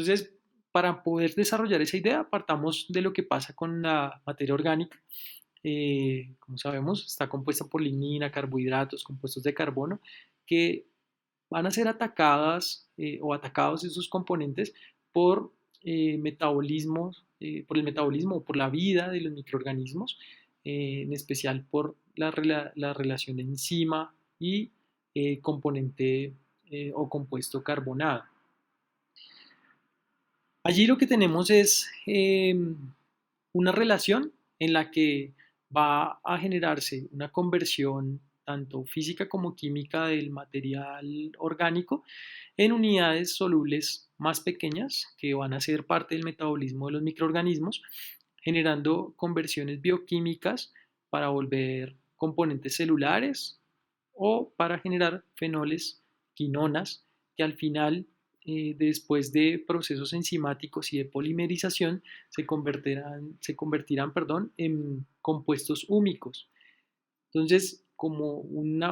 Entonces, para poder desarrollar esa idea, partamos de lo que pasa con la materia orgánica. Como sabemos, está compuesta por lignina, carbohidratos, compuestos de carbono, que van a ser atacadas o atacados esos componentes por por el metabolismo o por la vida de los microorganismos, en especial por la relación enzima y componente o compuesto carbonado. Allí lo que tenemos es una relación en la que va a generarse una conversión tanto física como química del material orgánico en unidades solubles más pequeñas que van a ser parte del metabolismo de los microorganismos, generando conversiones bioquímicas para volver componentes celulares o para generar fenoles, quinonas, que al final, después de procesos enzimáticos y de polimerización, se convertirán en compuestos húmicos. Entonces, como un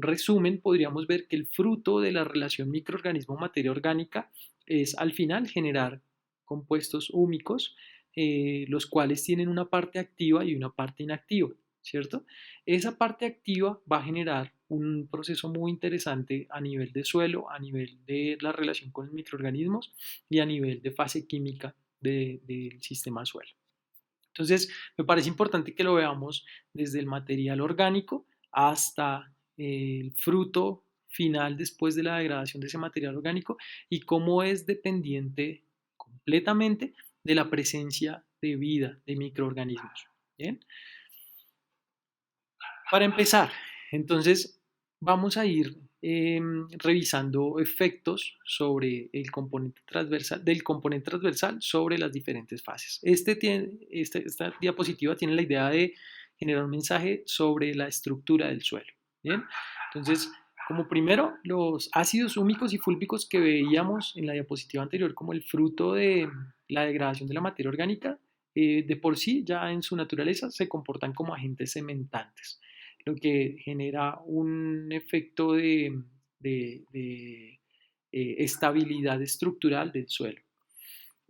resumen, podríamos ver que el fruto de la relación microorganismo-materia orgánica es al final generar compuestos húmicos, los cuales tienen una parte activa y una parte inactiva, ¿cierto? Esa parte activa va a generar un proceso muy interesante a nivel de suelo, a nivel de la relación con los microorganismos y a nivel de fase química del sistema suelo. Entonces, me parece importante que lo veamos desde el material orgánico hasta el fruto final después de la degradación de ese material orgánico y cómo es dependiente completamente de la presencia de vida de microorganismos. ¿Bien? Para empezar, entonces vamos a ir revisando efectos sobre el componente transversal, del componente transversal sobre las diferentes fases. Esta diapositiva tiene la idea de generar un mensaje sobre la estructura del suelo. ¿Bien? Entonces, como primero, los ácidos húmicos y fúlbicos que veíamos en la diapositiva anterior como el fruto de la degradación de la materia orgánica, de por sí, ya en su naturaleza, se comportan como agentes cementantes, lo que genera un efecto de estabilidad estructural del suelo.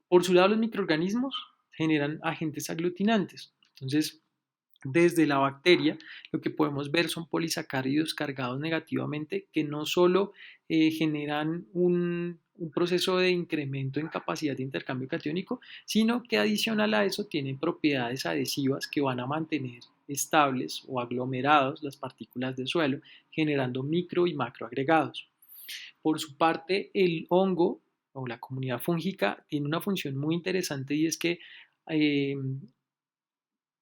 Por su lado, los microorganismos generan agentes aglutinantes. Entonces, desde la bacteria, lo que podemos ver son polisacáridos cargados negativamente que no solo generan un proceso de incremento en capacidad de intercambio catiónico, sino que adicional a eso tienen propiedades adhesivas que van a mantener estables o aglomerados las partículas de suelo, generando micro y macroagregados. Por su parte, el hongo o la comunidad fúngica tiene una función muy interesante y es que eh,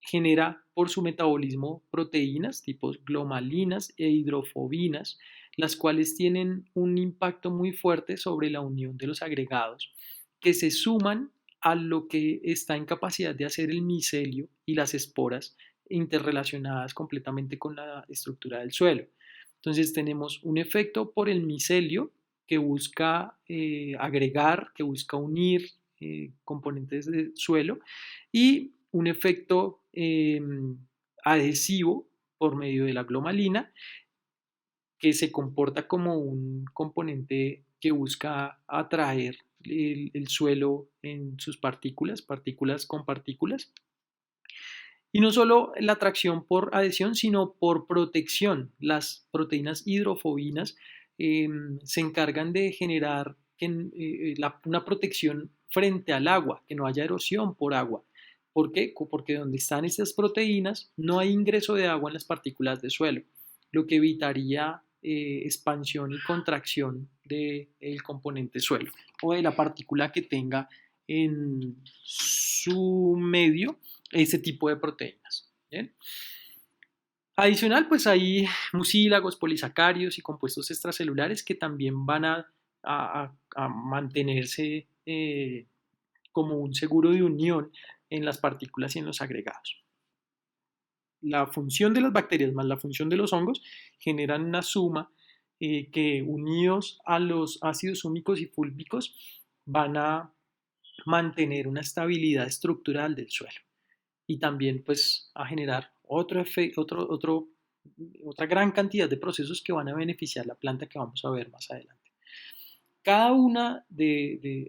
genera por su metabolismo proteínas tipo glomalinas e hidrofobinas, las cuales tienen un impacto muy fuerte sobre la unión de los agregados, que se suman a lo que está en capacidad de hacer el micelio y las esporas interrelacionadas completamente con la estructura del suelo. Entonces tenemos un efecto por el micelio que busca agregar, que busca unir componentes del suelo y un efecto adhesivo por medio de la glomalina que se comporta como un componente que busca atraer el suelo en sus partículas, partículas con partículas. Y no solo la atracción por adhesión, sino por protección. Las proteínas hidrofobinas se encargan de generar una protección frente al agua, que no haya erosión por agua. ¿Por qué? Porque donde están estas proteínas no hay ingreso de agua en las partículas de suelo, lo que evitaría expansión y contracción del componente suelo o de la partícula que tenga en su medio ese tipo de proteínas. ¿Bien? Adicional, pues hay mucílagos, polisacáridos y compuestos extracelulares que también van a mantenerse como un seguro de unión en las partículas y en los agregados. La función de las bacterias más la función de los hongos generan una suma que unidos a los ácidos húmicos y fúlbicos van a mantener una estabilidad estructural del suelo y también pues a generar otra gran cantidad de procesos que van a beneficiar la planta que vamos a ver más adelante. cada uno de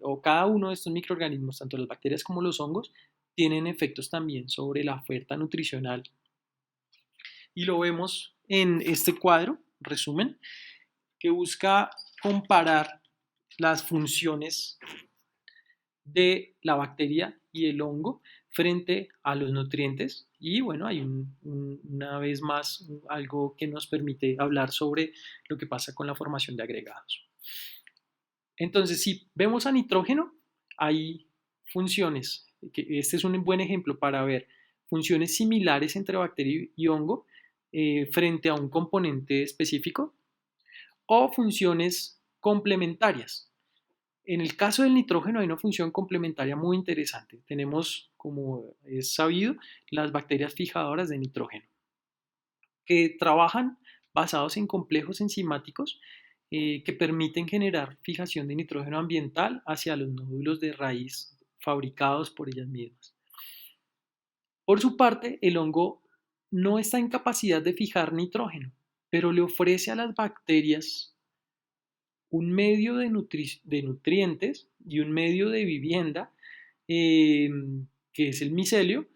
estos microorganismos, tanto las bacterias como los hongos, tienen efectos también sobre la oferta nutricional. Y lo vemos en este cuadro, resumen, que busca comparar las funciones de la bacteria y el hongo frente a los nutrientes. Y bueno, hay una vez más algo que nos permite hablar sobre lo que pasa con la formación de agregados. Entonces, si vemos a nitrógeno, hay funciones, que este es un buen ejemplo para ver funciones similares entre bacteria y hongo frente a un componente específico o funciones complementarias. En el caso del nitrógeno hay una función complementaria muy interesante. Tenemos, como es sabido, las bacterias fijadoras de nitrógeno, que trabajan basados en complejos enzimáticos que permiten generar fijación de nitrógeno ambiental hacia los nódulos de raíz fabricados por ellas mismas. Por su parte, el hongo no está en capacidad de fijar nitrógeno, pero le ofrece a las bacterias un medio de nutrientes y un medio de vivienda, eh, que es el micelio,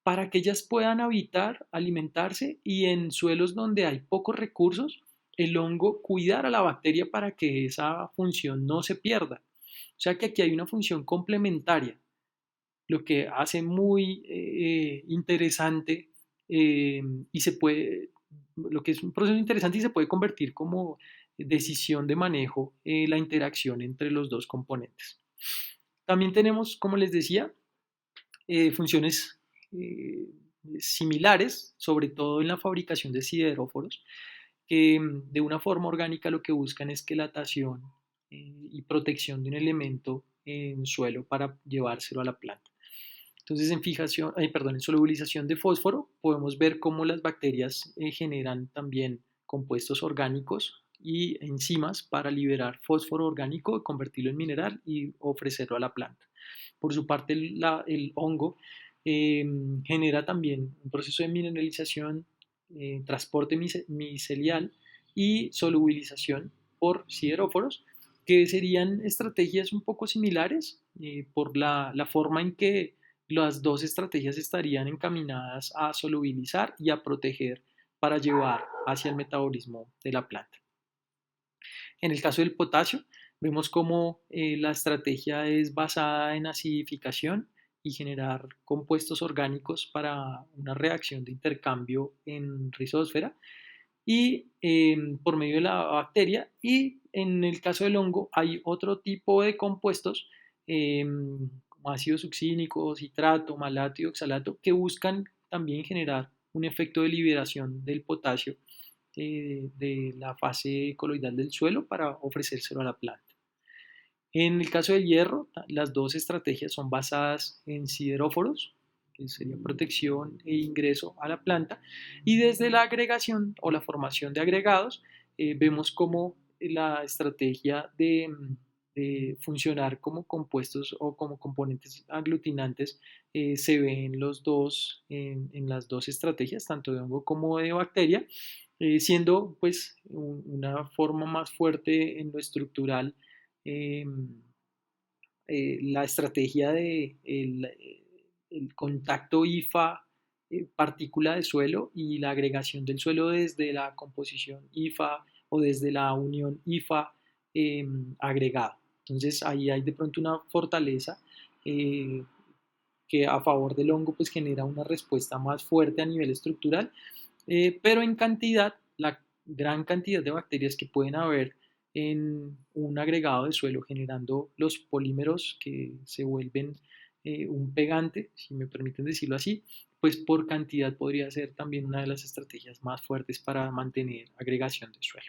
para que ellas puedan habitar, alimentarse y en suelos donde hay pocos recursos, el hongo cuidar a la bacteria para que esa función no se pierda. O sea que aquí hay una función complementaria, lo que hace muy interesante y se puede, lo que es un proceso interesante y se puede convertir como decisión de manejo la interacción entre los dos componentes. También tenemos, como les decía, funciones eh, similares, sobre todo en la fabricación de sideróforos, que de una forma orgánica lo que buscan es quelatación y protección de un elemento en suelo para llevárselo a la planta. Entonces, en solubilización de fósforo, podemos ver cómo las bacterias generan también compuestos orgánicos y enzimas para liberar fósforo orgánico, convertirlo en mineral y ofrecerlo a la planta. Por su parte, el hongo eh, genera también un proceso de mineralización, transporte micelial y solubilización por sideróforos, que serían estrategias un poco similares por la forma en que las dos estrategias estarían encaminadas a solubilizar y a proteger para llevar hacia el metabolismo de la planta. En el caso del potasio, vemos cómo la estrategia es basada en acidificación y generar compuestos orgánicos para una reacción de intercambio en rizosfera y por medio de la bacteria. Y en el caso del hongo hay otro tipo de compuestos como ácido succínico, citrato, malato y oxalato que buscan también generar un efecto de liberación del potasio de la fase coloidal del suelo para ofrecérselo a la planta. En el caso del hierro, las dos estrategias son basadas en sideróforos, que sería protección e ingreso a la planta, y desde la agregación o la formación de agregados, vemos como la estrategia de funcionar como compuestos o como componentes aglutinantes se ve en las dos estrategias, tanto de hongo como de bacteria, siendo pues una forma más fuerte en lo estructural eh, la estrategia de el contacto IFA partícula de suelo y la agregación del suelo desde la composición IFA o desde la unión IFA agregado. Entonces ahí hay de pronto una fortaleza eh, que a favor del hongo pues genera una respuesta más fuerte a nivel estructural, pero en cantidad, la gran cantidad de bacterias que pueden haber en un agregado de suelo generando los polímeros que se vuelven un pegante, si me permiten decirlo así, pues por cantidad podría ser también una de las estrategias más fuertes para mantener agregación de suelo.